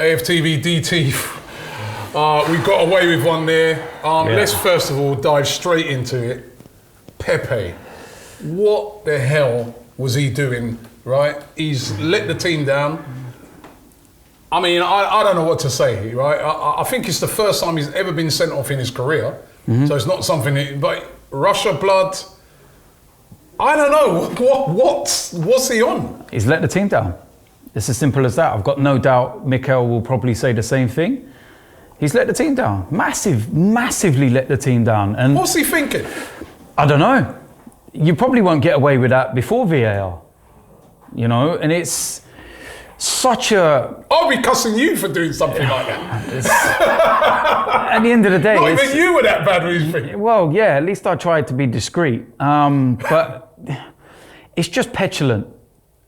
AFTV DT. We got away with one there. Let's first of all dive straight into it. Pepe, what the hell was he doing, right? He's let the team down. I mean, I don't know what to say, right? I think it's the first time he's ever been sent off in his career. So it's not something that, but Russia blood, I don't know, what's he on? He's let the team down. It's as simple as that. I've got no doubt Mikel will probably say the same thing. He's let the team down. Massively let the team down. And what's he thinking? I don't know. You probably won't get away with that before VAR. You know, and it's such a... I'll be cussing you for doing something like that. At the end of the day... Not even you were that bad with his thing. Well, yeah, at least I tried to be discreet. But it's just petulant.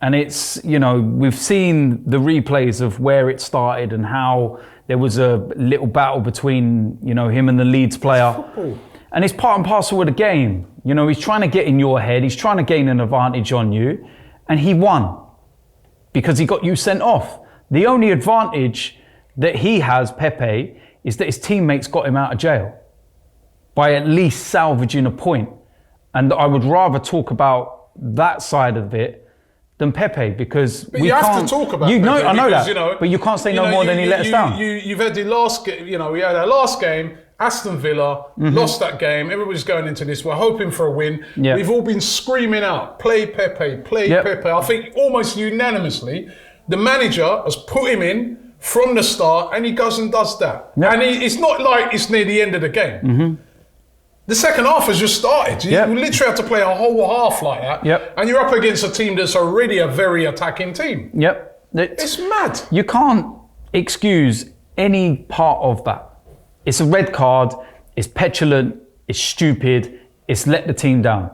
And it's, you know, we've seen the replays of where it started and how there was a little battle between, you know, him and the Leeds player. Football. And it's part and parcel of the game. You know, he's trying to get in your head. He's trying to gain an advantage on you. And he won because he got you sent off. The only advantage that he has, Pepe, is that his teammates got him out of jail by at least salvaging a point. And I would rather talk about that side of it than Pepe, because but you have to talk about Pepe. I know because, that, you know, but you can't say no more than he let us down. You've had the last game, you know, we had our last game, Aston Villa, lost that game. Everybody's going into this. We're hoping for a win. Yep. We've all been screaming out, play Pepe, play Pepe. I think almost unanimously, the manager has put him in from the start and he goes and does that. Yep. And it's not like it's near the end of the game. The second half has just started. You literally have to play a whole half like that. And you're up against a team that's already a very attacking team. It's mad. You can't excuse any part of that. It's a red card, it's petulant, it's stupid, it's let the team down.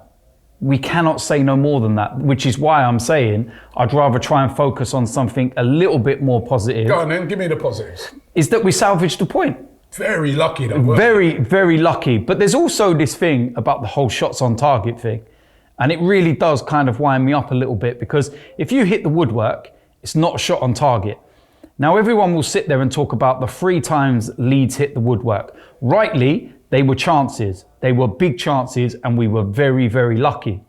We cannot say no more than that, which is why I'm saying I'd rather try and focus on something a little bit more positive. Go on then, give me the positives. Is that we salvaged the point. Very lucky though. Very, very lucky. But there's also this thing about the whole shots on target thing. And it really does kind of wind me up a little bit, because if you hit the woodwork, it's not a shot on target. Now, everyone will sit there and talk about the 3 times Leeds hit the woodwork. Rightly, they were chances. They were big chances, and we were very, very lucky.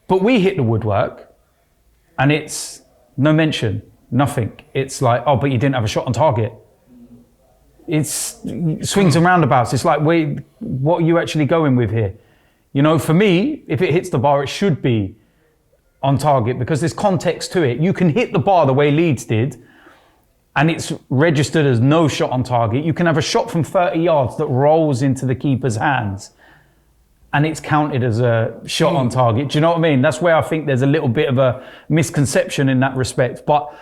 But we hit the woodwork, and it's no mention, nothing. It's like, oh, but you didn't have a shot on target. It's swings and roundabouts. It's like, wait, what are you actually going with here? You know, for me, if it hits the bar, it should be on target, because there's context to it. You can hit the bar the way Leeds did, and it's registered as no shot on target. You can have a shot from 30 yards that rolls into the keeper's hands, and it's counted as a shot on target. Do you know what I mean? That's where I think there's a little bit of a misconception in that respect. But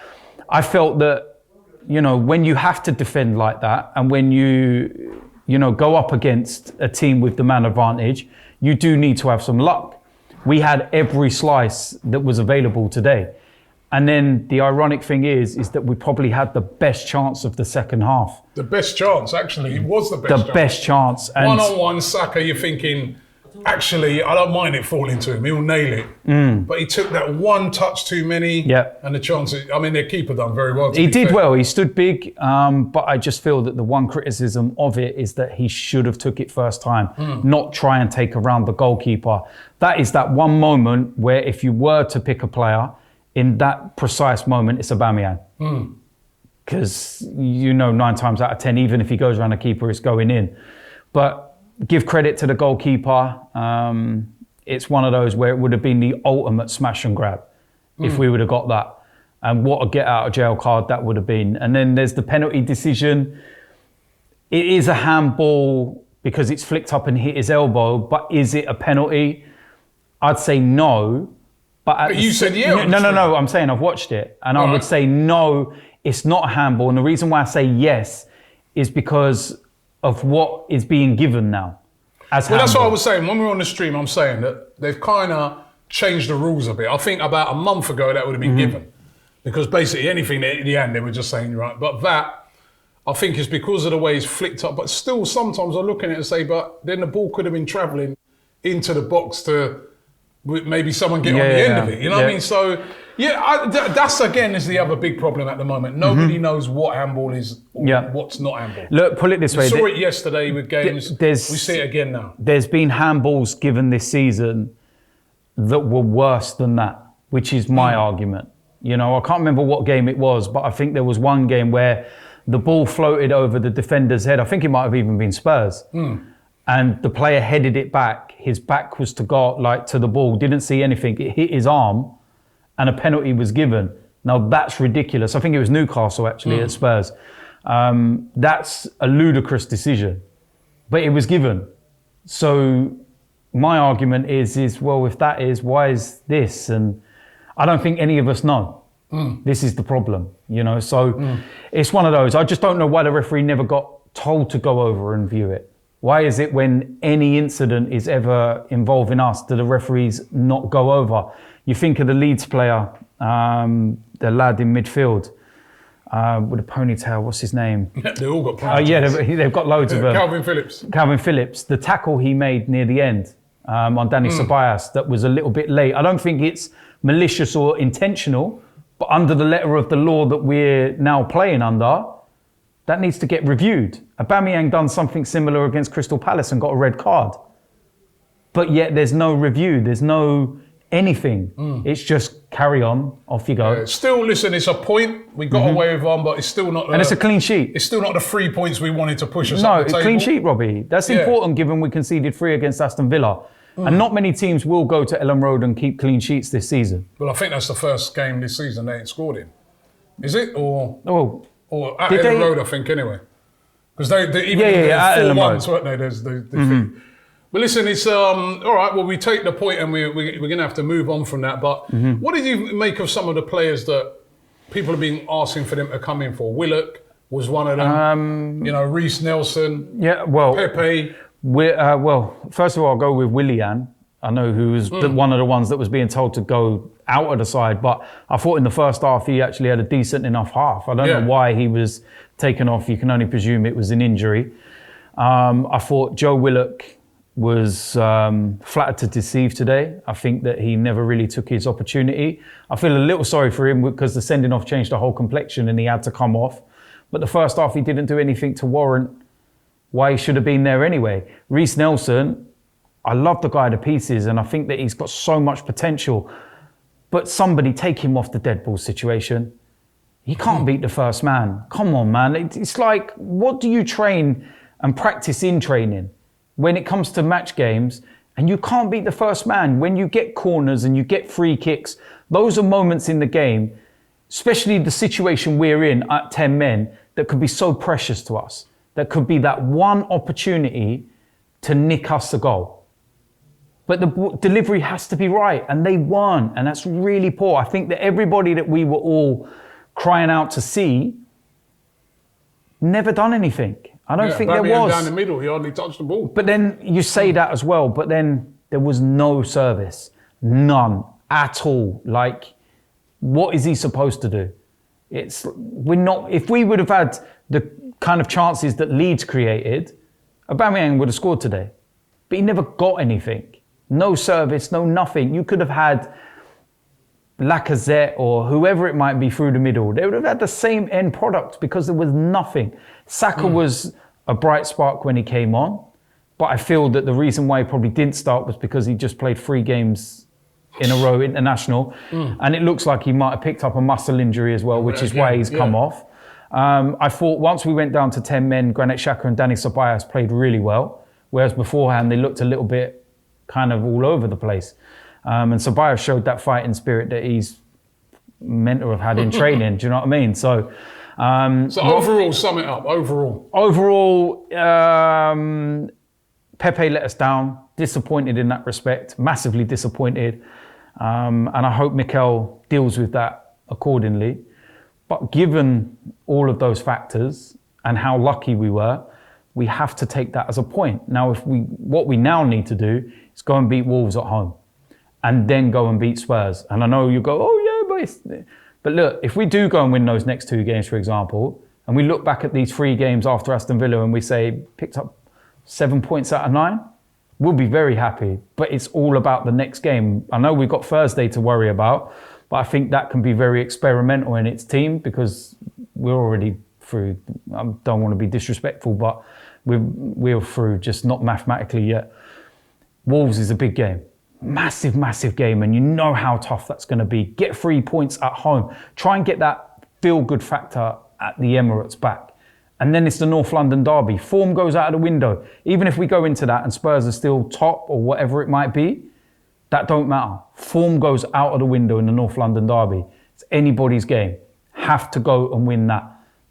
I felt that, you know, when you have to defend like that, and when you know, go up against a team with the man advantage, you do need to have some luck. We had every slice that was available today. And then the ironic thing is that we probably had the best chance of the second half. The best chance, actually. It was the best chance. The best chance. And one-on-one, Saka, you're thinking, actually, I don't mind it falling to him. He'll nail it. But he took that one touch too many. And the chances, I mean, their keeper done very well. He did well. He stood big. But I just feel that the one criticism of it is that he should have took it first time, not try and take around the goalkeeper. That is that one moment where if you were to pick a player, in that precise moment, it's Aubameyang. Because, you know, 9 times out of 10, even if he goes around the keeper, it's going in. But give credit to the goalkeeper. It's one of those where it would have been the ultimate smash and grab if we would have got that. And what a get out of jail card that would have been. And then there's the penalty decision. It is a handball because it's flicked up and hit his elbow, but is it a penalty? I'd say no. But you said yeah. No. I'm saying I've watched it, and I would say no, it's not a handball. And the reason why I say yes is because of what is being given now. That's what I was saying. When we were on the stream, I'm saying that they've kind of changed the rules a bit. I think about a month ago that would have been given, because basically anything in the end they were just saying right. But that, I think, is because of the way it's flicked up. But still, sometimes I look at it and say, but then the ball could have been travelling into the box to maybe someone get on the end of it. You know what I mean? So That's again is the other big problem at the moment. Nobody knows what handball is or what's not handball. Look, put it this way. We saw it yesterday with games. We see it again now. There's been handballs given this season that were worse than that, which is my argument. You know, I can't remember what game it was, but I think there was one game where the ball floated over the defender's head. I think it might have even been Spurs. And the player headed it back. His back was to the ball, didn't see anything. It hit his arm and a penalty was given. Now that's ridiculous. I think it was Newcastle actually at Spurs. That's a ludicrous decision, but it was given. So my argument is well, if that is, why is this? And I don't think any of us know. This is the problem, you know? So it's one of those. I just don't know why the referee never got told to go over and view it. Why is it when any incident is ever involving us, do the referees not go over? You think of the Leeds player, the lad in midfield with a ponytail, what's his name? They all got ponytails. They've got loads of them. Calvin Phillips. The tackle he made near the end on Dani Ceballos, that was a little bit late. I don't think it's malicious or intentional, but under the letter of the law that we're now playing under, that needs to get reviewed. Aubameyang done something similar against Crystal Palace and got a red card. But yet there's no review, there's no anything. It's just carry on, off you go. Still, listen, it's a point. We got away with one, but it's still not... and it's a clean sheet. It's still not the 3 points we wanted to push us up the table. No, clean sheet, Robbie. That's important given we conceded 3 against Aston Villa. And not many teams will go to Ellen Road and keep clean sheets this season. Well, I think that's the first game this season they ain't scored in. Is it? Or at Ellen Road, I think, anyway. Because they even at 4-1s, weren't they? There's the thing. But listen, it's all right. Well, we take the point, and we're going to have to move on from that. But what did you make of some of the players that people have been asking for them to come in for? Willock was one of them. You know, Reece Nelson. Yeah, well, Pepe. Well, first of all, I'll go with Willian. I know who was one of the ones that was being told to go out of the side, but I thought in the first half he actually had a decent enough half. I don't know why he was taken off. You can only presume it was an injury. I thought Joe Willock was flattered to deceive today. I think that he never really took his opportunity. I feel a little sorry for him because the sending off changed the whole complexion and he had to come off. But the first half he didn't do anything to warrant why he should have been there anyway. Reece Nelson, I love the guy to pieces and I think that he's got so much potential. But somebody take him off the dead ball situation. He can't beat the first man. Come on, man. It's like, what do you train and practice in training when it comes to match games and you can't beat the first man? When you get corners and you get free kicks, those are moments in the game, especially the situation we're in at 10 men, that could be so precious to us. That could be that one opportunity to nick us a goal. But the delivery has to be right, and they weren't, and that's really poor. I think that everybody that we were all crying out to see never done anything. I don't think there was. Down the middle, he hardly touched the ball. But then you say that as well, but then there was no service, none at all. Like, what is he supposed to do? If we would have had the kind of chances that Leeds created, Aubameyang would have scored today. But he never got anything. No service, no nothing. You could have had Lacazette or whoever it might be through the middle. They would have had the same end product because there was nothing. Saka was a bright spark when he came on, but I feel that the reason why he probably didn't start was because he just played 3 games in a row international, and it looks like he might have picked up a muscle injury as well, which is why he's come off. I thought once we went down to 10 men, Granit Xhaka and Dani Ceballos played really well, whereas beforehand they looked a little bit kind of all over the place. And Ceballos showed that fighting spirit that he's meant to have had in training. Do you know what I mean? So overall, sum it up. Overall, Pepe let us down. Disappointed in that respect. Massively disappointed. And I hope Mikel deals with that accordingly. But given all of those factors and how lucky we were, we have to take that as a point. Now, what we now need to do is go and beat Wolves at home and then go and beat Spurs. And I know you go, oh yeah, but look, if we do go and win those next 2 games, for example, and we look back at these 3 games after Aston Villa and we say, picked up 7 points out of 9, we'll be very happy. But it's all about the next game. I know we've got Thursday to worry about, But I think that can be very experimental in its team because we're already through. I don't want to be disrespectful, but we're through, just not mathematically yet. Wolves is a big game. Massive, massive game, and you know how tough that's going to be. Get 3 points at home. Try and get that feel-good factor at the Emirates back. And then it's the North London derby. Form goes out of the window. Even if we go into that and Spurs are still top or whatever it might be, that don't matter. Form goes out of the window in the North London derby. It's anybody's game. Have to go and win that.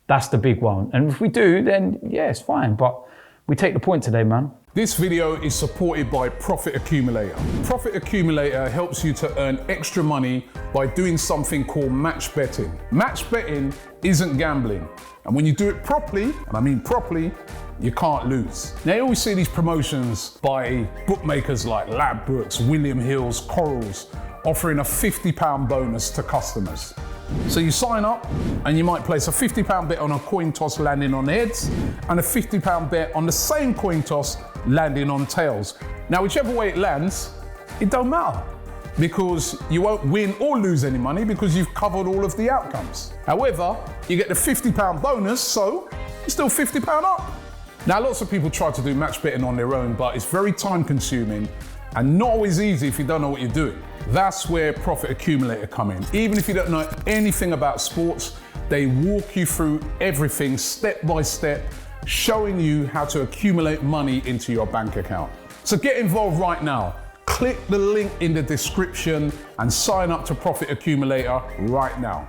That's the big one. And if we do, then yeah, it's fine. But we take the point today, man. This video is supported by Profit Accumulator. Profit Accumulator helps you to earn extra money by doing something called match betting. Match betting isn't gambling. And when you do it properly, and I mean properly, you can't lose. Now you always see these promotions by bookmakers like Ladbrokes, William Hill's, Corals, offering a £50 bonus to customers. So you sign up and you might place a £50 bet on a coin toss landing on heads and a £50 bet on the same coin toss landing on tails. Now whichever way it lands, it don't matter because you won't win or lose any money because you've covered all of the outcomes. However, you get the £50 bonus, so you're still £50 up. Now lots of people try to do match betting on their own, but it's very time consuming and not always easy if you don't know what you're doing. That's where Profit Accumulator come in. Even if you don't know anything about sports, they walk you through everything step by step, showing you how to accumulate money into your bank account. So get involved right now. Click the link in the description and sign up to Profit Accumulator right now.